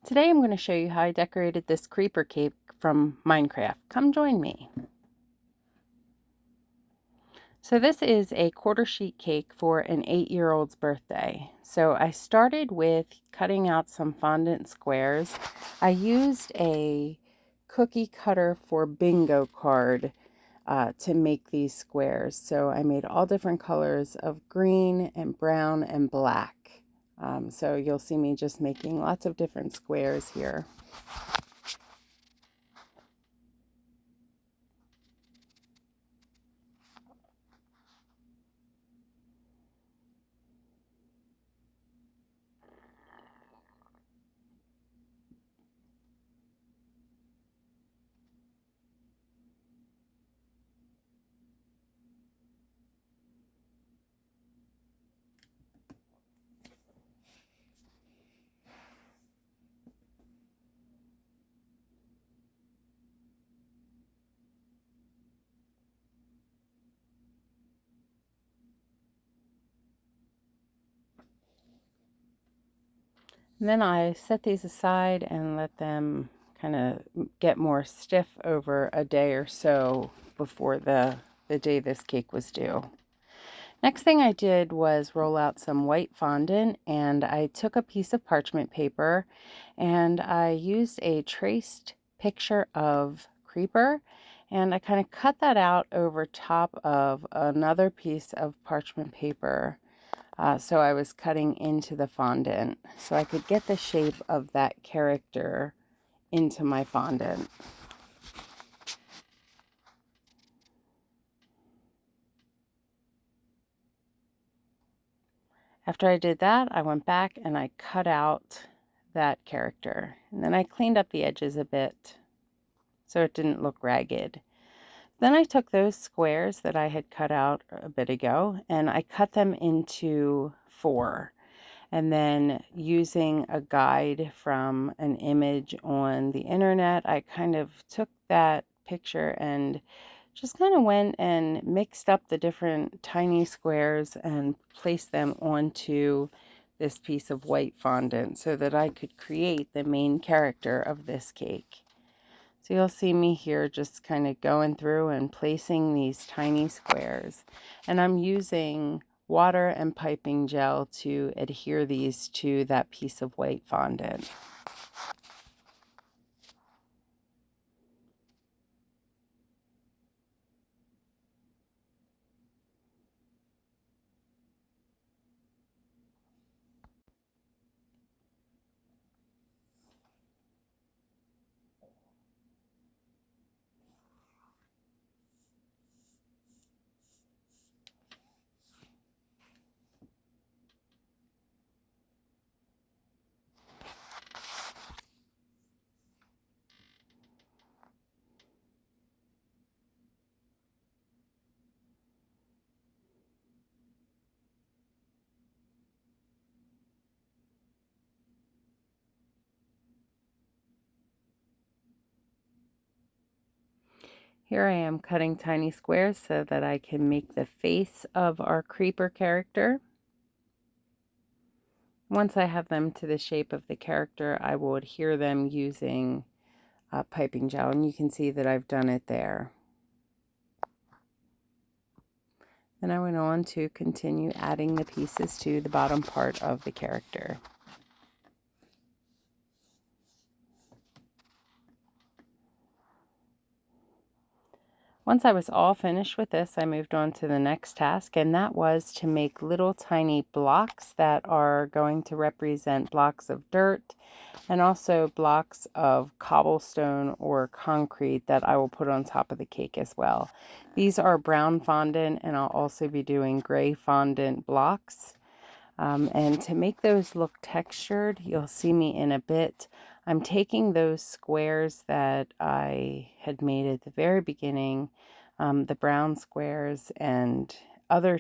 Today I'm going to show you how I decorated this creeper cake from Minecraft. Come join me. So this is a quarter sheet cake for an 8-year-old's birthday. So I started with cutting out some fondant squares. I used a cookie cutter for bingo card to make these squares. So I made all different colors of green and brown and black. So you'll see me just making lots of different squares here. And then I set these aside and let them kind of get more stiff over a day or so before the day this cake was due. Next thing I did was roll out some white fondant, and I took a piece of parchment paper and I used a traced picture of Creeper, and I kind of cut that out over top of another piece of parchment paper. So I was cutting into the fondant so I could get the shape of that character into my fondant. After I did that, I went back and I cut out that character. And then I cleaned up the edges a bit so it didn't look ragged. Then I took those squares that I had cut out a bit ago and I cut them into 4. And then using a guide from an image on the internet, I kind of took that picture and just kind of went and mixed up the different tiny squares and placed them onto this piece of white fondant so that I could create the main character of this cake. So you'll see me here just kind of going through and placing these tiny squares. And I'm using water and piping gel to adhere these to that piece of white fondant. Here I am cutting tiny squares so that I can make the face of our creeper character. Once I have them to the shape of the character, I will adhere them using piping gel, and you can see that I've done it there. Then I went on to continue adding the pieces to the bottom part of the character. Once I was all finished with this, I moved on to the next task, and that was to make little tiny blocks that are going to represent blocks of dirt and also blocks of cobblestone or concrete that I will put on top of the cake as well. These are brown fondant, and I'll also be doing gray fondant blocks. And to make those look textured, you'll see me in a bit. I'm taking those squares that I had made at the very beginning, the brown squares and other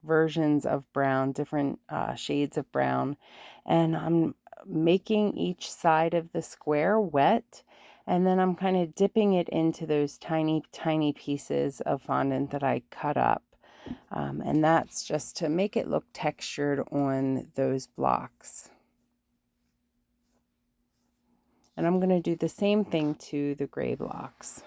versions of brown, different shades of brown, and I'm making each side of the square wet, and then I'm kind of dipping it into those tiny, tiny pieces of fondant that I cut up. And that's just to make it look textured on those blocks. And I'm going to do the same thing to the gray blocks.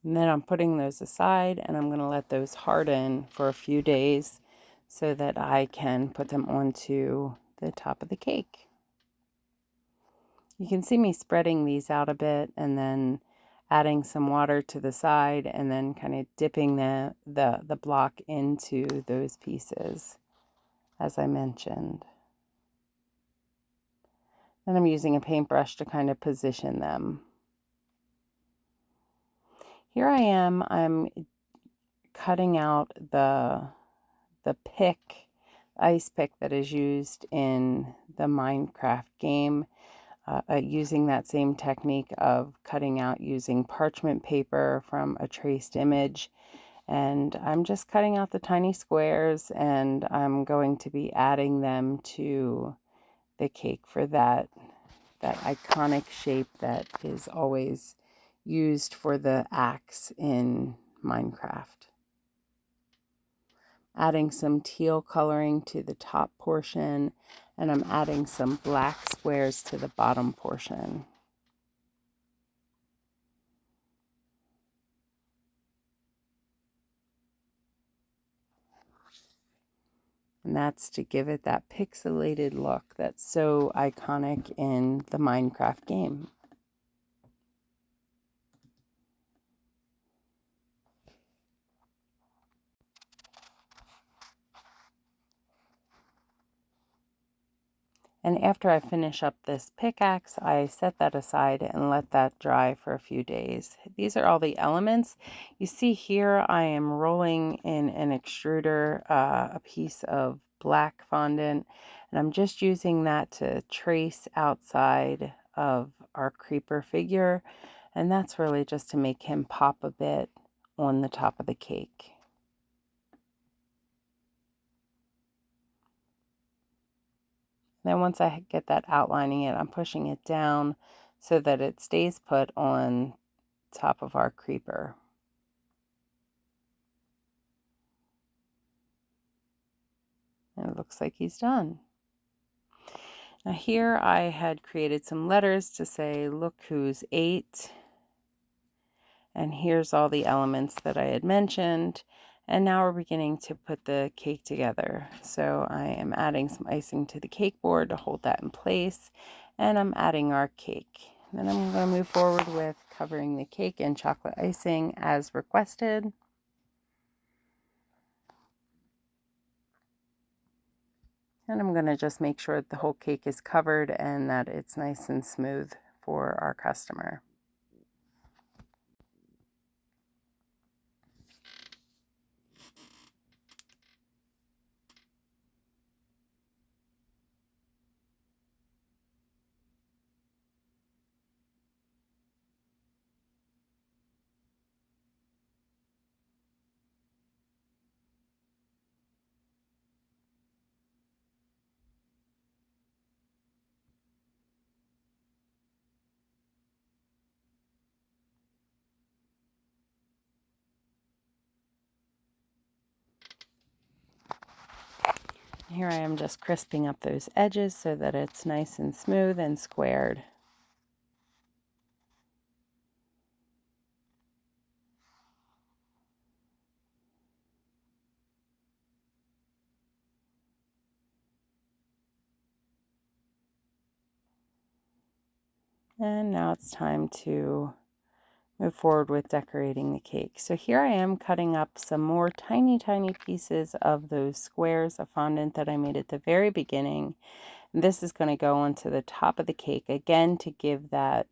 And then I'm putting those aside, and I'm going to let those harden for a few days so that I can put them onto the top of the cake. You can see me spreading these out a bit and then adding some water to the side and then kind of dipping the block into those pieces, as I mentioned. Then I'm using a paintbrush to kind of position them. Here I am, I'm cutting out the ice pick that is used in the Minecraft game, using that same technique of cutting out using parchment paper from a traced image. And I'm just cutting out the tiny squares, and I'm going to be adding them to the cake for that iconic shape that is always used for the axe in Minecraft. Adding some teal coloring to the top portion, and I'm adding some black squares to the bottom portion. And that's to give it that pixelated look that's so iconic in the Minecraft game. And after I finish up this pickaxe, I set that aside and let that dry for a few days. These are all the elements. You see here I am rolling in an extruder a piece of black fondant, and I'm just using that to trace outside of our creeper figure, and that's really just to make him pop a bit on the top of the cake. Then once I get that outlining it, I'm pushing it down so that it stays put on top of our creeper. And it looks like he's done. Now here I had created some letters to say, look who's 8. And here's all the elements that I had mentioned. And now we're beginning to put the cake together. So I am adding some icing to the cake board to hold that in place. And I'm adding our cake. Then I'm going to move forward with covering the cake in chocolate icing as requested. And I'm going to just make sure that the whole cake is covered and that it's nice and smooth for our customer. Here I am just crisping up those edges so that it's nice and smooth and squared. And now it's time to move forward with decorating the cake. So here I am cutting up some more tiny pieces of those squares of fondant that I made at the very beginning. And this is going to go onto the top of the cake again to give that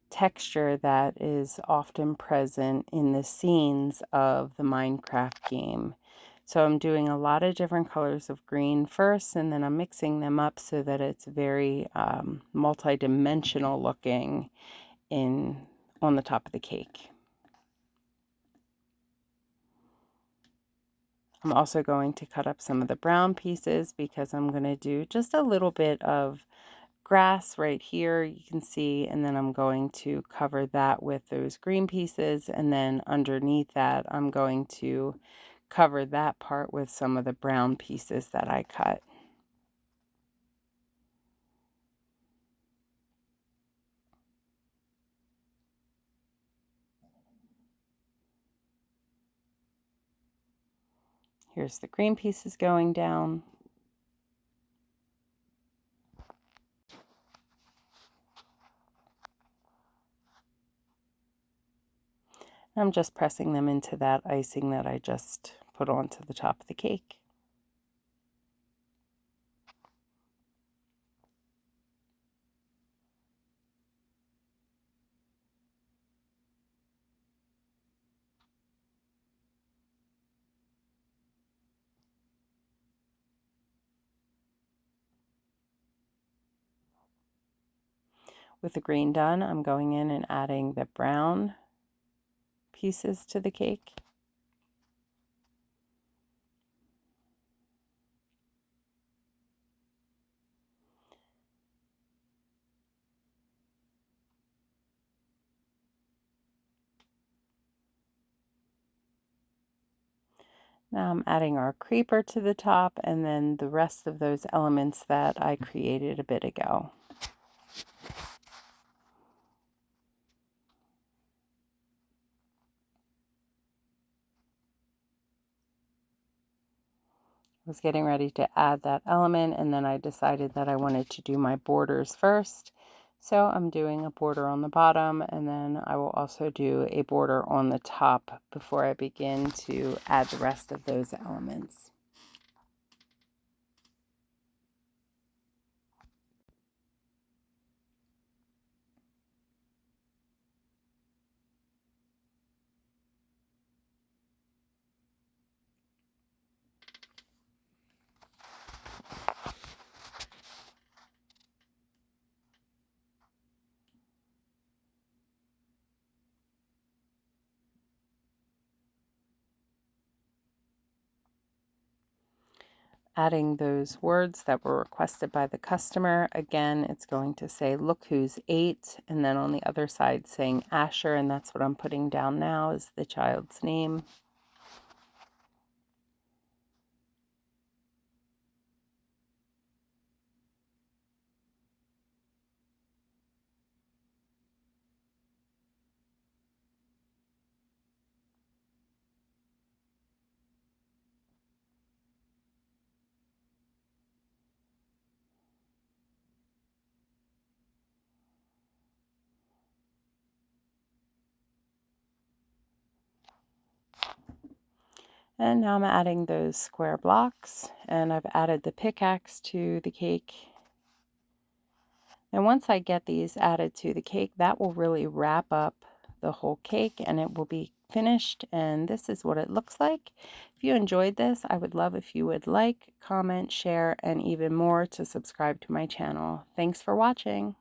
texture that is often present in the scenes of the Minecraft game. So I'm doing a lot of different colors of green first, and then I'm mixing them up so that it's very multi-dimensional looking on the top of the cake. I'm also going to cut up some of the brown pieces because I'm going to do just a little bit of grass right here, you can see, and then I'm going to cover that with those green pieces, and then underneath that I'm going to cover that part with some of the brown pieces that I cut. Here's the green pieces going down. I'm just pressing them into that icing that I just put onto the top of the cake. With the green done, I'm going in and adding the brown pieces to the cake. Now I'm adding our creeper to the top, and then the rest of those elements that I created a bit ago. I was getting ready to add that element, and then I decided that I wanted to do my borders first. So I'm doing a border on the bottom, and then I will also do a border on the top before I begin to add the rest of those elements. Adding those words that were requested by the customer. Again, it's going to say, "Look who's 8," and then on the other side saying Asher, and that's what I'm putting down now is the child's name. And now I'm adding those square blocks, and I've added the pickaxe to the cake. And once I get these added to the cake, that will really wrap up the whole cake and it will be finished. And this is what it looks like. If you enjoyed this, I would love if you would like, comment, share, and even more to subscribe to my channel. Thanks for watching.